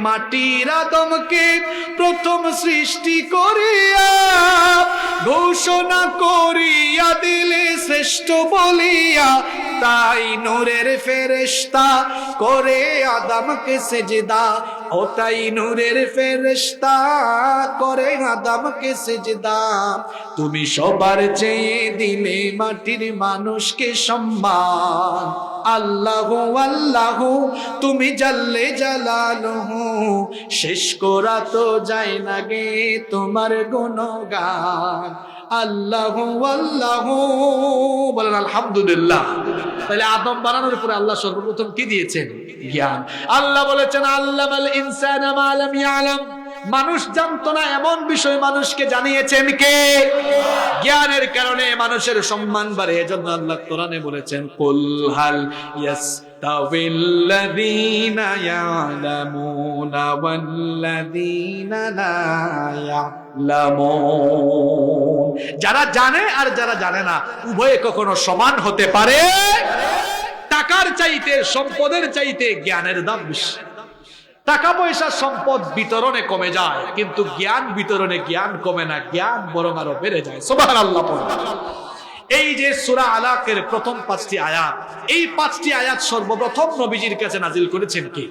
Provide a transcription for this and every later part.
মাটির আদমকে প্রথম সৃষ্টি করিয়া ঘোষণা করিয়া দিলে শ্রেষ্ঠ বলিয়া, তাই নূরের ফেরেশতা করে আদমকে সেজদা, ও তাই নূরের ফেরেশতা করে আদমকে সেজদা। তুমি সবার চেয়ে দিলে মাটির মানুষকে সম্মান, আল্লাহু আল্লাহু তুমি জাল্লে জালালুহু, শেষ করা তো যায় না গে তোমার গুণগান। আল্লাহু আল্লাহু বলেন আলহামদুলিল্লাহ। তাহলে আদম বানানোর পরে আল্লাহ সর্বপ্রথম কি দিয়েছেন? জ্ঞান। আল্লাহ বলেছেন আল্লামাল ইনসানা মা লাম ইয়ালাম, মানুষ জানতো না এমন বিষয় মানুষকে জানিয়েছেন কে? জ্ঞানের কারণে মানুষের সম্মান বাড়ে। এজন্য আল্লাহ কোরআনে বলেছেন কুল হাল ইয়াস্তাবিল্লাযীনা ইয়ালামুনা ওয়াল্লাযীনা লা ইয়ালামুন, যারা জানে আর যারা জানে না উভয়ে কখনো সমান হতে পারে? টাকার চাইতে সম্পদের চাইতে জ্ঞানের দাম বেশি। টাকা পয়সা সম্পদ বিতরণে কমে যায়, কিন্তু জ্ঞান বিতরণে জ্ঞান কমে না, জ্ঞান বরং আরো বেড়ে যায়। সুবহানাল্লাহ। এই যে সূরা আলাকের প্রথম 5টি আয়াত, এই 5টি আয়াত সর্বপ্রথম নবীজির কাছে নাজিল করেছেন কে?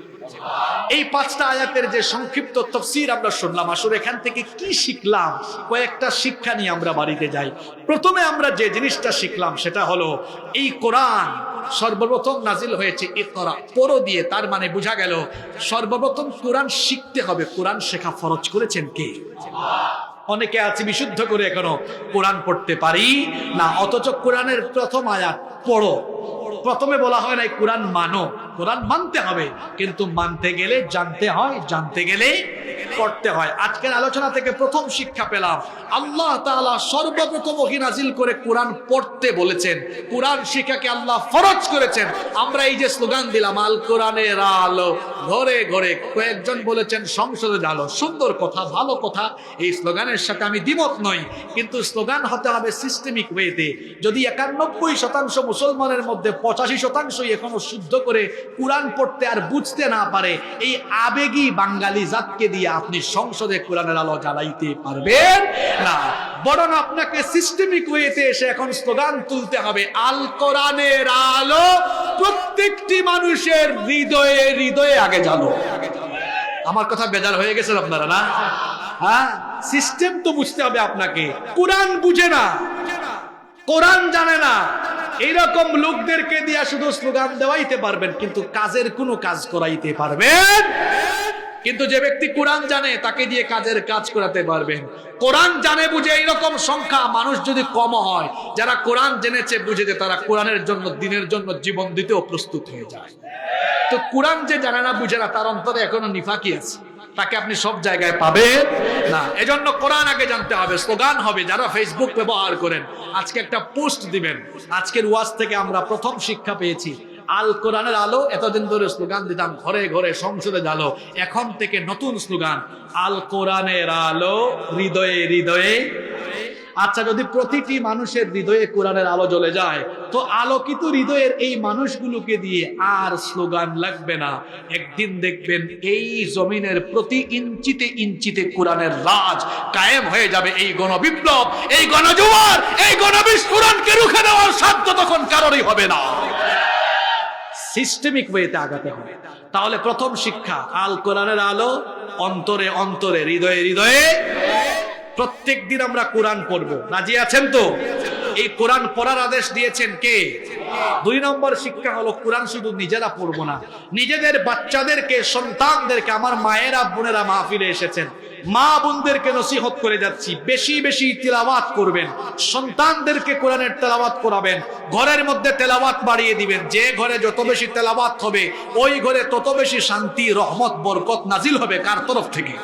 এই 5টা আয়াতের যে সংক্ষিপ্ত তাফসীর আমরা শুনলাম, আসলে এখান থেকে কি শিখলাম? কয়েকটা শিক্ষা নিয়ে আমরা বাড়িতে যাই। প্রথমে আমরা যে জিনিসটা শিখলাম সেটা হলো এই কোরআন সর্বপ্রথম নাজিল হয়েছে ইকরা, পড়ো দিয়ে। তার মানে বোঝা গেল সর্বপ্রথম কোরআন শিখতে হবে, কোরআন শেখা ফরজ করেছেন কে? অনেকে আছে বিশুদ্ধ করে এখনো কোরআন পড়তে পারি না, অথচ কোরআনের প্রথম আয়াত পড়ো। প্রথমে বলা হয় না কোরআন মানো, কোরআন মানতে হবে, কিন্তু মানতে গেলে জানতে হয়, জানতে গেলে পড়তে হয়। আজকের আলোচনা থেকে প্রথম শিক্ষা পেলাম আল্লাহ তাআলা সর্বপ্রথম ওহী নাজিল করে কোরআন পড়তে বলেছেন, কোরআন শিক্ষাকে আল্লাহ ফরজ করেছেন। আমরা এই যে স্লোগান দিলাম আল কোরআনের আলো ঘরে ঘরে, কয়েকজন বলেছেন সংসদে আলো, সুন্দর কথা, ভালো কথা, এই স্লোগানের সাথে আমি দ্বিমত নই, কিন্তু স্লোগান হতে হবে সিস্টেমিক ওয়েতে। যদি 91% মুসলমানের মধ্যে 85% এখনো শুদ্ধ করে কোরআন পড়তে আর বুঝতে না পারে, এই আবেগী বাঙালি জাতকে দিয়ে আপনি সংসদে কোরআনের আলো জ্বালাইতে পারবেন না। বরং আপনাকে সিস্টেমিক ওয়েতে এসে এখন স্লোগান তুলতে হবে আল কোরআনের আলো প্রত্যেকটি মানুষের হৃদয়ে হৃদয়ে আগে জ্বালো। আমার কথা বেজার হয়ে গেছেন আপনারা না? হ্যাঁ, সিস্টেম তো বুঝতে হবে আপনাকে। কোরআন বুঝে না, কোরআন জানে না, এইরকম লোকদেরকে দিয়া শুধু স্লোগান দেওয়াইতে পারবেন, কিন্তু কাজের কোনো কাজ করাইতে পারবেন। কিন্তু যে ব্যক্তি কোরআন জানে তাকে দিয়ে কাজের কাজ করাতে পারবেন। কোরআন জানে বুঝে এইরকম সংখ্যা মানুষ যদি কম হয়, যারা কোরআন জেনেছে বুঝেছে, তারা কোরআনের জন্য দিনের জন্য জীবন দিতেও প্রস্তুত হয়ে যায়। তো কোরআন যে জানে না বুঝে না, তার অন্তরে এখনো নিফাকি আছে, তাকে আপনি সব জায়গায় পাবেন না। এজন্য কোরআন আগে জানতে হবে। স্লোগান হবে, যারা ফেসবুক ব্যবহার করেন আজকে একটা পোস্ট দিবেন, আজকের ওয়াজ থেকে আমরা প্রথম শিক্ষা পেয়েছি আল কোরআনের আলো। এতদিন ধরে স্লোগান দিতাম ঘরে ঘরে সংসদে জ্বালো, এখন থেকে নতুন স্লোগান আল কোরআনের আলো হৃদয়ে হৃদয়ে। আচ্ছা, যদি প্রতিটি মানুষের হৃদয়ে কোরআনের আলো জ্বলে যায়, তো আলোকিত হৃদয়ের এই মানুষগুলোকে দিয়ে আর স্লোগান লাগবে না। একদিন দেখবেন এই জমিনের প্রতি ইঞ্চিতে ইঞ্চিতে কোরআনের রাজ কায়েম হয়ে যাবে। এই গণবিপ্লব, এই গণজোয়ার, এই গণবিস্ফোরণকে রুখে দেওয়ার সাধ্য তখন কারোরই হবে না। সিস্টেমিক ওয়েতে আগাতে হবে। তাহলে প্রথম শিক্ষা আল কোরআনের আলো অন্তরে অন্তরে হৃদয়ে হৃদয়ে। প্রত্যেক দিন আমরা কোরআন পড়বো, রাজি আছেন তো? এই কোরআন পড়ার আদেশ দিয়েছেন কে? 2 নম্বর শিক্ষা হলো কোরআন শুধু নিজেরা পড়বো না, নিজেদের বাচ্চাদেরকে, সন্তানদেরকে, আমার মায়েরা বোনেরা মাহফিলে এসেছেন, মা বোনদেরকে নসিহত করে যাচ্ছি, বেশি বেশি তিলাওয়াত করবেন, সন্তানদেরকে কোরআনের তেলাওয়াত করাবেন, ঘরের মধ্যে তেলাওয়াত বাড়িয়ে দিবেন। যে ঘরে যত বেশি তেলাওয়াত হবে ওই ঘরে তত বেশি শান্তি, রহমত, বরকত নাজিল হবে। কার তরফ থেকে?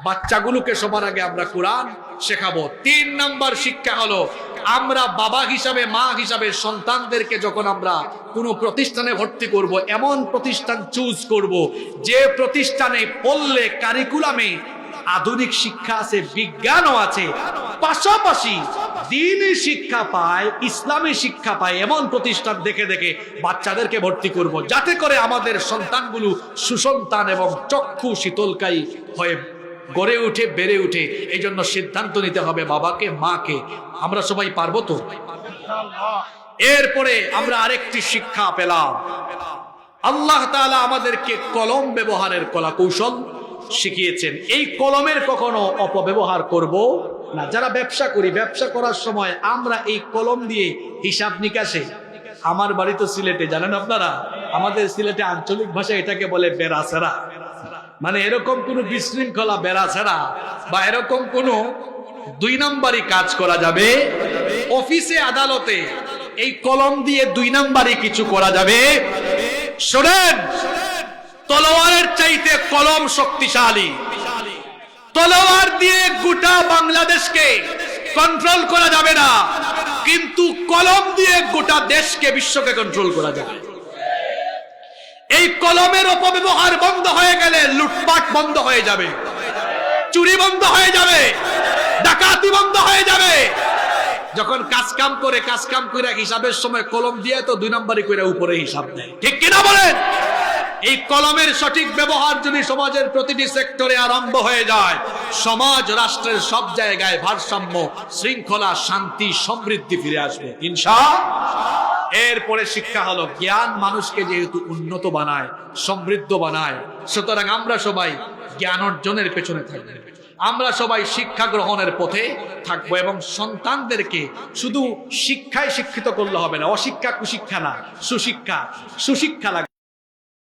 বাচ্চাগুলোকে সবার আগে আমরা কোরআন শেখাবো। 3 নম্বর শিক্ষা হলো আমরা বাবা হিসাবে, মা হিসাবে সন্তানদেরকে যখন আমরা কোনো প্রতিষ্ঠানে ভর্তি করব, এমন প্রতিষ্ঠান চুজ করব যে প্রতিষ্ঠানে পড়লে কারিকুলামে আধুনিক শিক্ষা আছে, বিজ্ঞানও আছে, পাশাপাশি দ্বীনি শিক্ষা পায়, ইসলামী শিক্ষা পায় এমন প্রতিষ্ঠান দেখে দেখে বাচ্চাদেরকে ভর্তি করব, যাতে করে আমাদের সন্তানগুলো সুসন্তান এবং চক্ষু শীতলকায়ী হয়ে গড়ে উঠে, বেড়ে উঠে। এই জন্য সিদ্ধান্ত নিতে হবে বাবাকে, মাকে। আমরা সবাই পারবো তো? এরপরে আমরা আরেকটি শিক্ষা পেলাম, আল্লাহ তাআলা আমাদেরকে কলম ব্যবহারের কলা কৌশল শিখিয়েছেন। এই কলমের কখনো অপব্যবহার করব না। যারা ব্যবসা করি, ব্যবসা করার সময় আমরা এই কলম দিয়ে হিসাব নিকাশে, আমার বাড়ি তো সিলেটে, জানেন আপনারা, আমাদের সিলেটে আঞ্চলিক ভাষায় এটাকে বলে বেড়াছেরা। মানে এরকম কোন বিশৃঙ্খলা, বেড়াছেরা বা এরকম কোন 2 নম্বরই কাজ করা যাবে অফিসে, আদালতে এই কলম দিয়ে 2 নম্বরই কিছু করা যাবে। শোনেন, তলোয়ারের চাইতে কলম শক্তিশালী। তলোয়ার দিয়ে গোটা বাংলাদেশকে কন্ট্রোল করা যাবে না, কিন্তু কলম দিয়ে গোটা দেশকে, বিশ্বকে কন্ট্রোল করা যাবে। এই কলমের অপব্যবহার বন্ধ হয়ে গেলে লুটপাট বন্ধ হয়ে যাবে, চুরি বন্ধ হয়ে যাবে, ডাকাতি বন্ধ হয়ে যাবে। যখন কাজ কাম করে হিসাবের সময় কলম দিয়ে তো 2 নম্বরই করে উপরে হিসাব দেয়, ঠিক কিনা বলেন? এই কলমের সঠিক ব্যবহার যদি সমাজের প্রতিটি সেক্টরে আরম্ভ হয়ে যায়, সমাজ রাষ্ট্রের সব জায়গায় ভারসাম্য, শৃঙ্খলা, শান্তি, সমৃদ্ধি ফিরে আসবে ইনশাআল্লাহ। এরপরে শিক্ষা হলো, জ্ঞান মানুষকে যেহেতু উন্নত বানায়, সমৃদ্ধ বানায়, সুতরাং আমরা সবাই জ্ঞান অর্জনের পেছনে থাকবো, আমরা সবাই শিক্ষা গ্রহণের পথে থাকবো। এবং সন্তানদেরকে শুধু শিক্ষায় শিক্ষিত করলে হবে না, অশিক্ষা কুশিক্ষা না, সুশিক্ষা লাগবে।